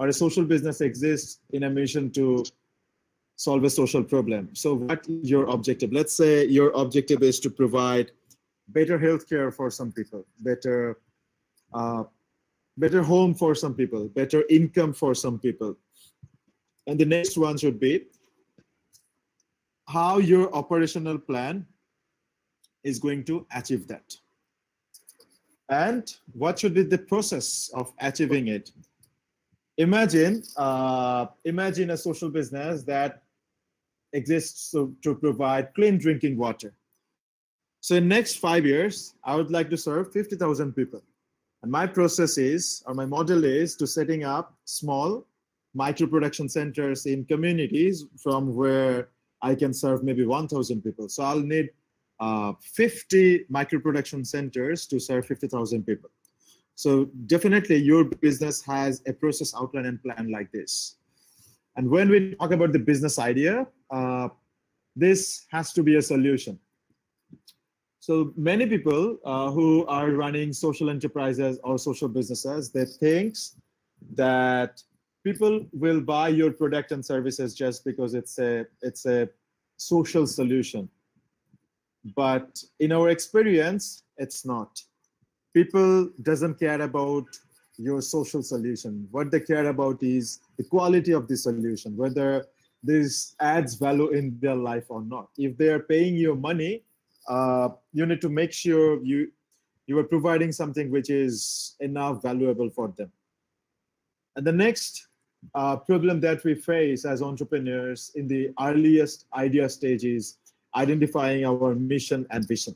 or a social business exists in a mission to solve a social problem. So what is your objective? Let's say your objective is to provide better healthcare for some people, better home for some people, better income for some people. And the next one should be how your operational plan is going to achieve that. And what should be the process of achieving it? Imagine a social business that exists to provide clean drinking water. So in next 5 years, I would like to serve 50,000 people. And my process is, or my model is, to setting up small micro production centers in communities from where I can serve maybe 1,000 people. So I'll need 50 micro production centers to serve 50,000 people. So definitely your business has a process outline and plan like this. And when we talk about the business idea, this has to be a solution. So many people who are running social enterprises or social businesses, they think that people will buy your product and services just because it's a social solution. But in our experience, it's not. People doesn't care about your social solution. What they care about is the quality of the solution, whether this adds value in their life or not. If they are paying you money, you need to make sure you are providing something which is enough valuable for them. And the next problem that we face as entrepreneurs in the earliest idea stage is identifying our mission and vision.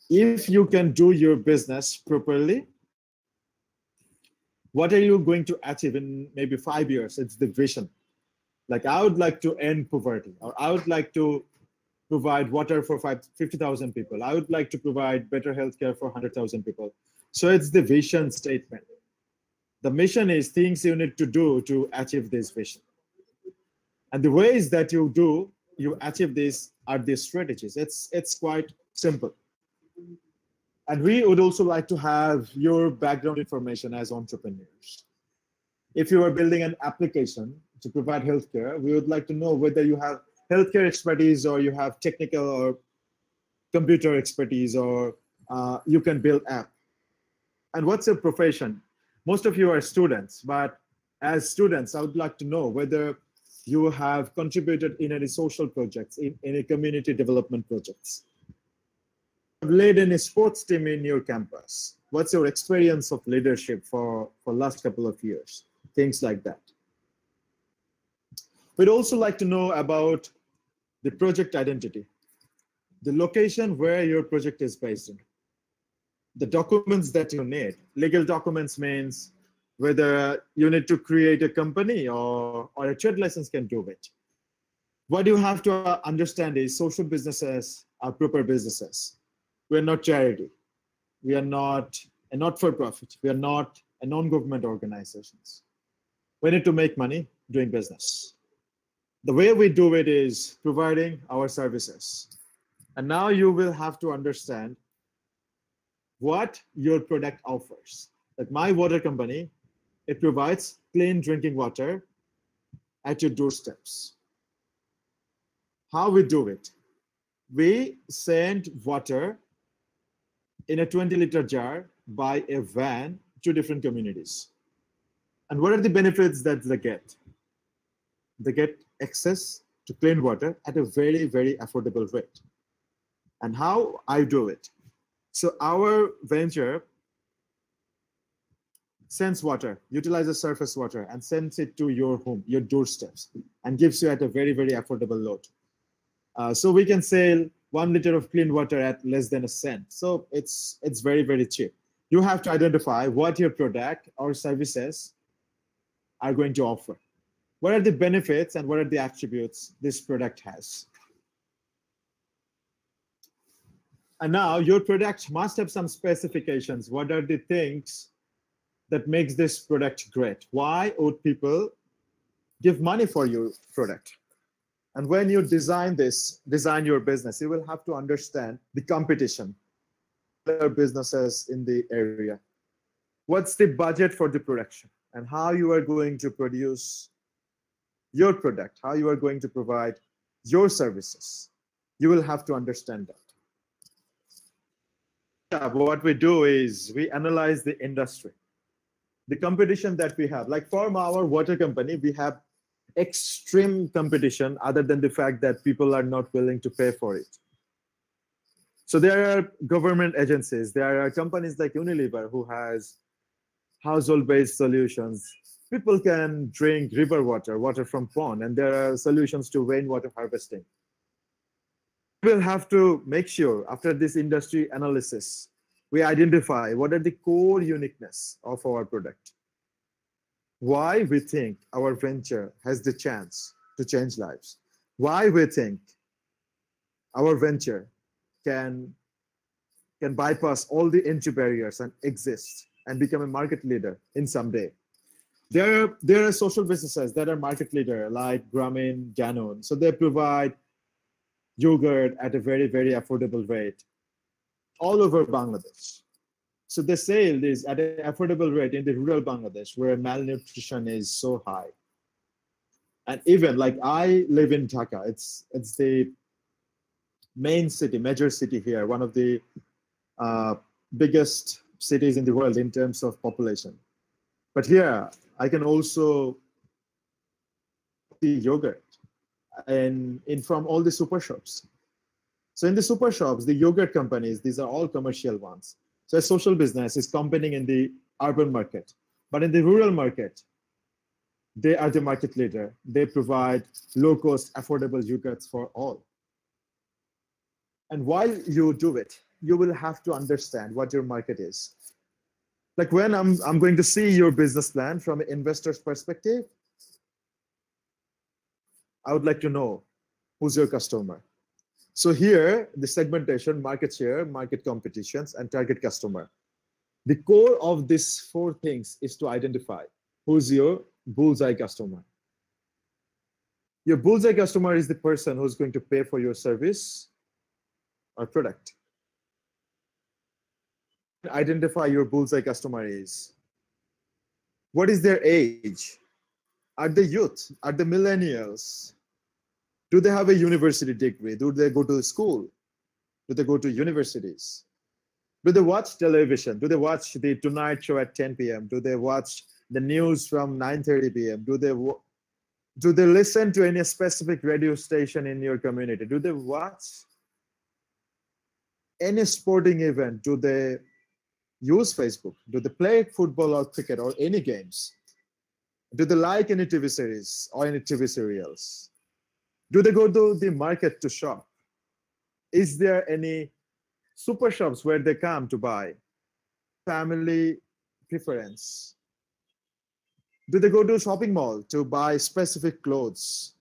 If you can do your business properly, what are you going to achieve in maybe 5 years? It's the vision. Like, I would like to end poverty, or I would like to provide water for 50,000 people. I would like to provide better healthcare for 100,000 people. So it's the vision statement. The mission is things you need to do to achieve this vision. And the ways that you achieve this are these strategies. It's quite simple. And we would also like to have your background information as entrepreneurs. If you are building an application to provide healthcare, we would like to know whether you have healthcare expertise or you have technical or computer expertise, or you can build app. And what's your profession? Most of you are students, but as students, I would like to know whether you have contributed in any social projects, in any community development projects. Led in a sports team in your campus. What's your experience of leadership for last couple of years? Things like that. We'd also like to know about the project identity, the location where your project is based in, the documents that you need. Legal documents means whether you need to create a company or a trade license can do it. What you have to understand is social businesses are proper businesses. We're not charity. We are not a not-for-profit. We are not a non-government organizations. We need to make money doing business. The way we do it is providing our services. And now you will have to understand what your product offers. Like my water company, it provides clean drinking water at your doorsteps. How we do it? We send water in a 20-liter jar by a van to different communities. And what are the benefits that they get? They get access to clean water at a very, very affordable rate. And how I do it? So our venture sends water, utilizes surface water, and sends it to your home, your doorsteps, and gives you at a very, very affordable load. So we can sell 1 liter of clean water at less than a cent. So it's very, very cheap. You have to identify what your product or services are going to offer. What are the benefits and what are the attributes this product has? And now your product must have some specifications. What are the things that makes this product great? Why would people give money for your product? And when you design your business, you will have to understand the competition, other businesses in the area. What's the budget for the production? and how you are going to produce your product, how you are going to provide your services. You will have to understand that. Yeah, what we do is we analyze the industry, the competition that we have. Like for our water company, we have extreme competition other than the fact that people are not willing to pay for it. So there are government agencies, there are companies like Unilever who has household-based solutions. People can drink river water, water from pond, and there are solutions to rainwater harvesting. We'll have to make sure after this industry analysis, we identify what are the core uniqueness of our product. Why we think our venture has the chance to change lives. Why we think our venture can bypass all the entry barriers and exist and become a market leader in some day. There are social businesses that are market leader like Grameen, Danone. So they provide yogurt at a very, very affordable rate all over Bangladesh. So the sale is at an affordable rate in the rural Bangladesh where malnutrition is so high. And even like I live in Dhaka, it's the main city, major city here, one of the biggest cities in the world in terms of population. But here, I can also see yogurt from all the super shops. So in the super shops, the yogurt companies, these are all commercial ones. So a social business is competing in the urban market. But in the rural market, they are the market leader. They provide low-cost, affordable yogurts for all. And while you do it, you will have to understand what your market is. Like when I'm going to see your business plan from an investor's perspective, I would like to know who's your customer. So here, the segmentation, market share, market competitions, and target customer. The core of these four things is to identify who's your bullseye customer. Your bullseye customer is the person who's going to pay for your service or product. Identify your bullseye customer is. What is their age? Are they youth? Are they millennials? Do they have a university degree? Do they go to school? Do they go to universities? Do they watch television? Do they watch the Tonight Show at 10 p.m.? Do they watch the news from 9:30 p.m.? Do they listen to any specific radio station in your community? Do they watch any sporting event? Do they use Facebook? Do they play football or cricket or any games? Do they like any TV series or any TV serials? Do they go to the market to shop? Is there any super shops where they come to buy? Family preference. Do they go to a shopping mall to buy specific clothes?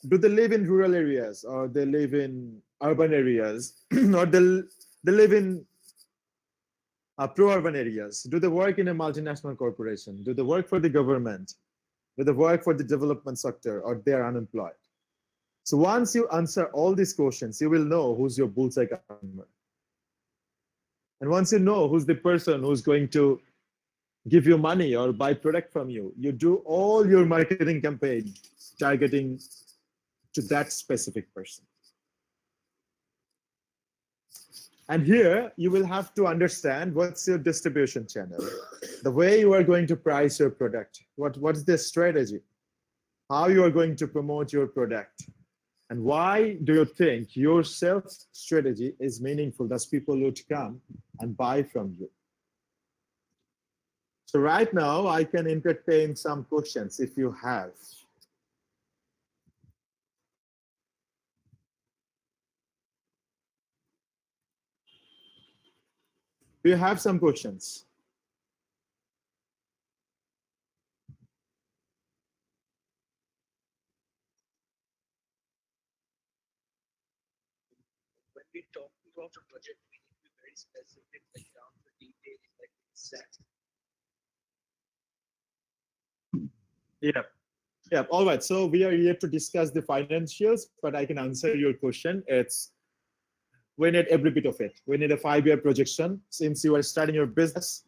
Do they live in rural areas or they live in urban areas or they live in pro-urban areas? Do they work in a multinational corporation? Do they work for the government? Do they work for the development sector or they are unemployed? So once you answer all these questions, you will know who's your bullseye customer. And once you know who's the person who's going to give you money or buy product from you, you do all your marketing campaign targeting to that specific person. And here you will have to understand what's your distribution channel, the way you are going to price your product, what's the strategy, how you are going to promote your product, and why do you think your sales strategy is meaningful that people would come and buy from you. So right now I can entertain some questions if you have. Do you have some questions? When we talk about a project, we need to be very specific, like down to detail, like exact. Yeah. Yeah. All right. So we are here to discuss the financials, but I can answer your question. It's we need every bit of it. We need a 5-year projection. Since you are starting your business,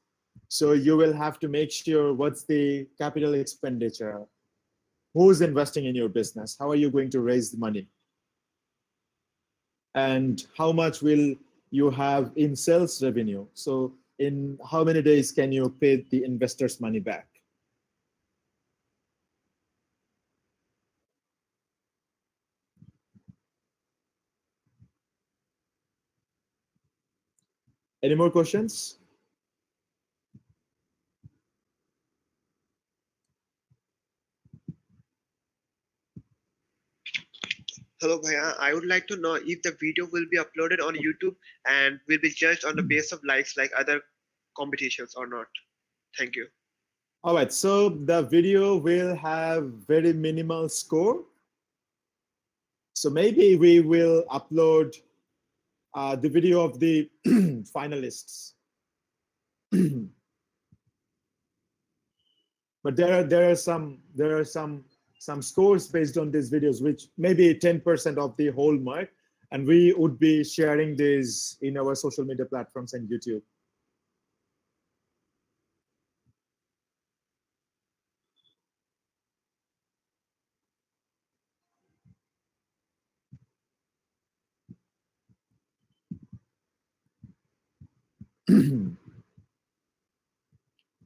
So you will have to make sure what's the capital expenditure, who's investing in your business, how are you going to raise the money, and how much will you have in sales revenue. So in how many days can you pay the investors money back? Any more questions? Hello, Bhaiya. I would like to know if the video will be uploaded on YouTube and will be judged on the basis of likes like other competitions or not. Thank you. All right, so the video will have very minimal score. So maybe we will upload the video of the finalists. But there are some scores based on these videos, which maybe 10% of the whole mark, and we would be sharing this in our social media platforms and YouTube.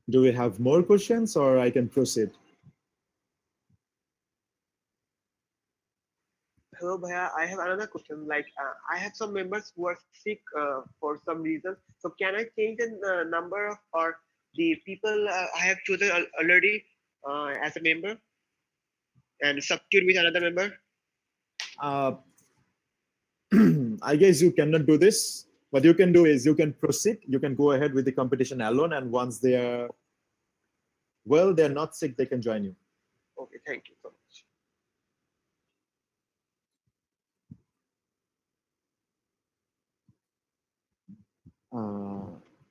Do we have more questions, or I can proceed? Hello, Bhaiya. I have another question. Like, I have some members who are sick for some reason. So, can I change the number of or the people I have chosen already as a member and substitute with another member? Uh, I guess you cannot do this. What you can do is you can proceed. You can go ahead with the competition alone, and once they are well, they're not sick, they can join you. Okay, thank you so much.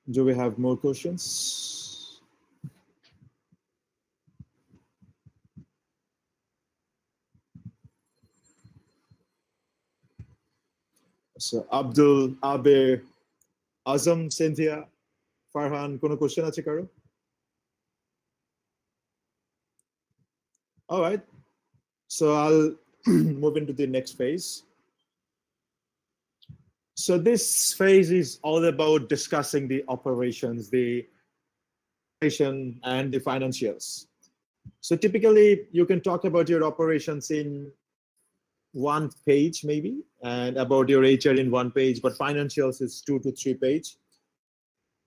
Do we have more questions? So Abdul, Abe, Azam, Cynthia, Farhan, kono question ache karo? All right. So I'll move into the next phase. So this phase is all about discussing the operations, the operation and the financials. So typically you can talk about your operations in one page maybe, and about your HR in one page, but financials is 2 to 3 page.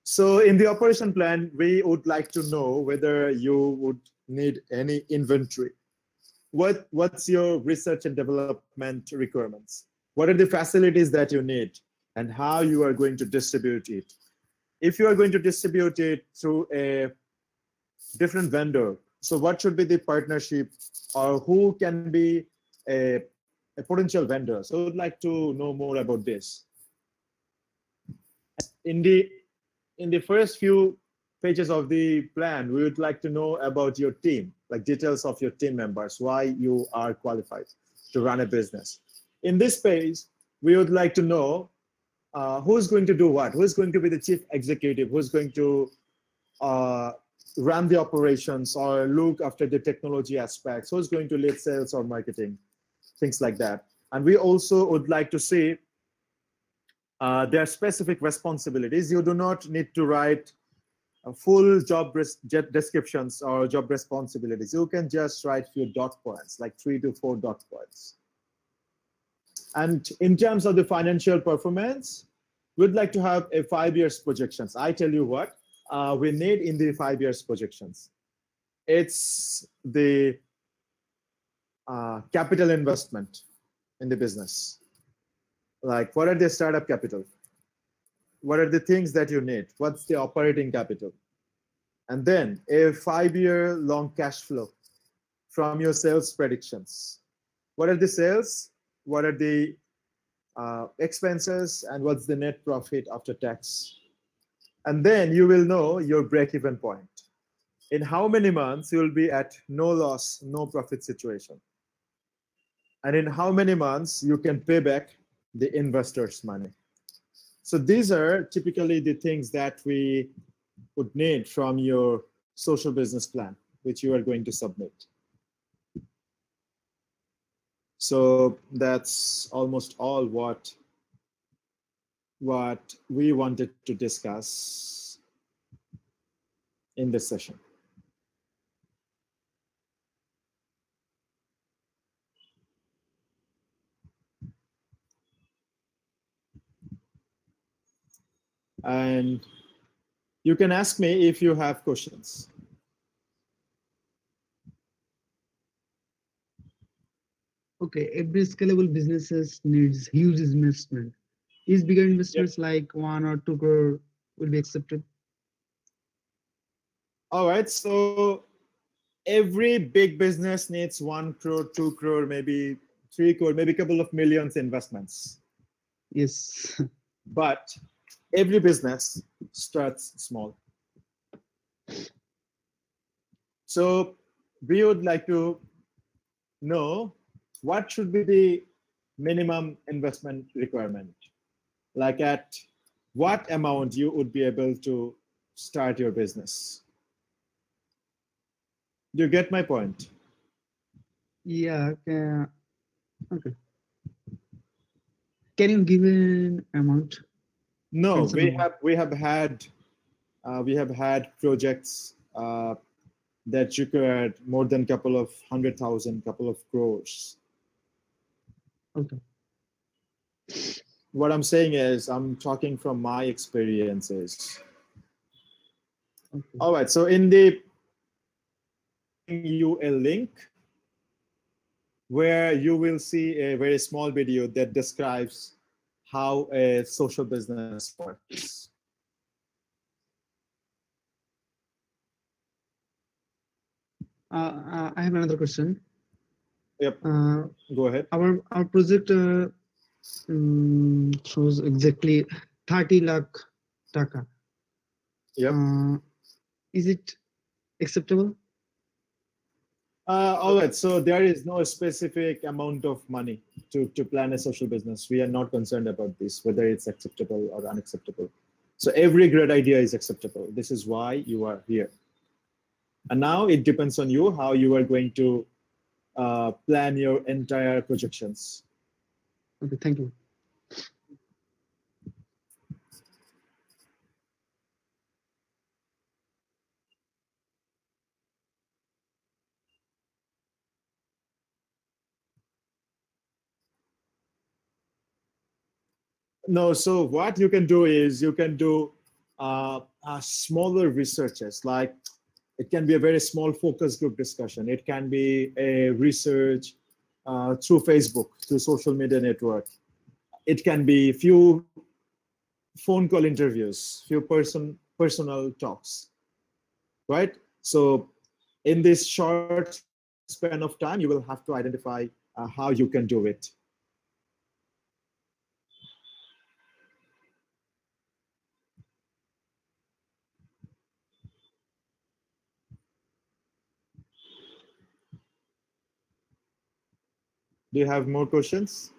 So in the operation plan, we would like to know whether you would need any inventory. What's your research and development requirements? What are the facilities that you need, and how you are going to distribute it? If you are going to distribute it through a different vendor, so what should be the partnership, or who can be a potential vendor? So I would like to know more about this. In the first few pages of the plan, we would like to know about your team, like details of your team members, why you are qualified to run a business. In this page, we would like to know who's going to do what, who's going to be the chief executive, who's going to run the operations or look after the technology aspects, who's going to lead sales or marketing, things like that. And we also would like to see their specific responsibilities. You do not need to write full job descriptions or job responsibilities. You can just write few dot points, like 3 to 4 dot points. And in terms of the financial performance, we'd like to have a 5 years projections. I tell you what we need in the 5 years projections. It's the capital investment in the business. Like, what are the startup capital? What are the things that you need? What's the operating capital? And then a 5-year long cash flow from your sales predictions. What are the sales? What are the expenses? And what's the net profit after tax? And then you will know your break-even point. In how many months you will be at no loss, no profit situation. And in how many months you can pay back the investors' money. So these are typically the things that we would need from your social business plan, which you are going to submit. So that's almost all what we wanted to discuss in this session. And you can ask me if you have questions. Okay, every scalable businesses needs huge investment. Is bigger investments like 1 or 2 crore will be accepted? All right, so every big business needs 1 crore, 2 crore, maybe 3 crore, maybe a couple of millions investments. Yes. But every business starts small. So we would like to know what should be the minimum investment requirement. Like at what amount you would be able to start your business. Do you get my point? Yeah. Okay. Can you give an amount? No, Mention amount. we have had projects that required more than couple of 100,000, couple of crores. Okay. What I'm saying is I'm talking from my experiences. Okay. All right, so in the you a link where you will see a very small video that describes how a social business works. I have another question. Yep, go ahead. Our project shows exactly 30 lakh taka. Yep. Is it acceptable? All right, so there is no specific amount of money to plan a social business. We are not concerned about this, whether it's acceptable or unacceptable. So every great idea is acceptable. This is why you are here. And now it depends on you how you are going to plan your entire projections. Okay, thank you. No, so what you can do is you can do smaller researches, like it can be a very small focus group discussion. It can be a research through Facebook, through social media network. It can be few phone call interviews, few personal talks, right? So in this short span of time, you will have to identify how you can do it. Do you have more questions?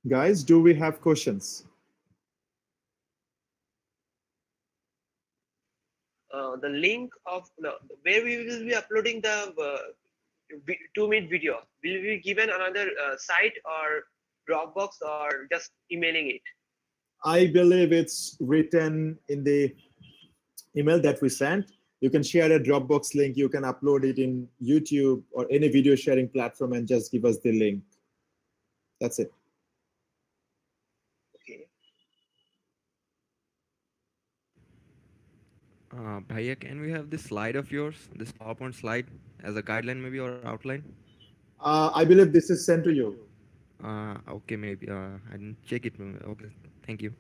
Guys, do we have questions? The link of where we will be uploading the 2-minute video will be given another site or Dropbox or just emailing it. I believe it's written in the email that we sent. You can share a Dropbox link. You can upload it in YouTube or any video sharing platform and just give us the link. That's it. Okay. Bhaiya, can we have this slide of yours, this PowerPoint slide, as a guideline maybe or outline? I believe this is sent to you. Okay, maybe. I didn't check it. Okay, thank you.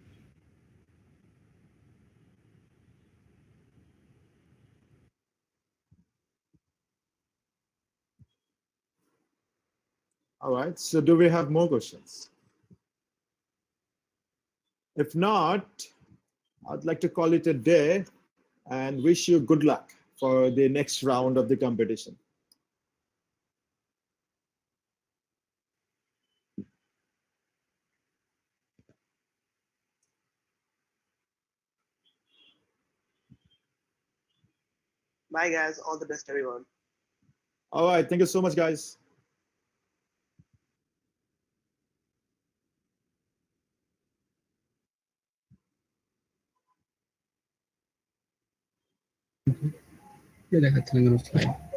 All right. So do we have more questions? If not, I'd like to call it a day. and wish you good luck for the next round of the competition. Bye, guys. All the best, everyone. All right, thank you so much, guys. ये देखा था मैंने slide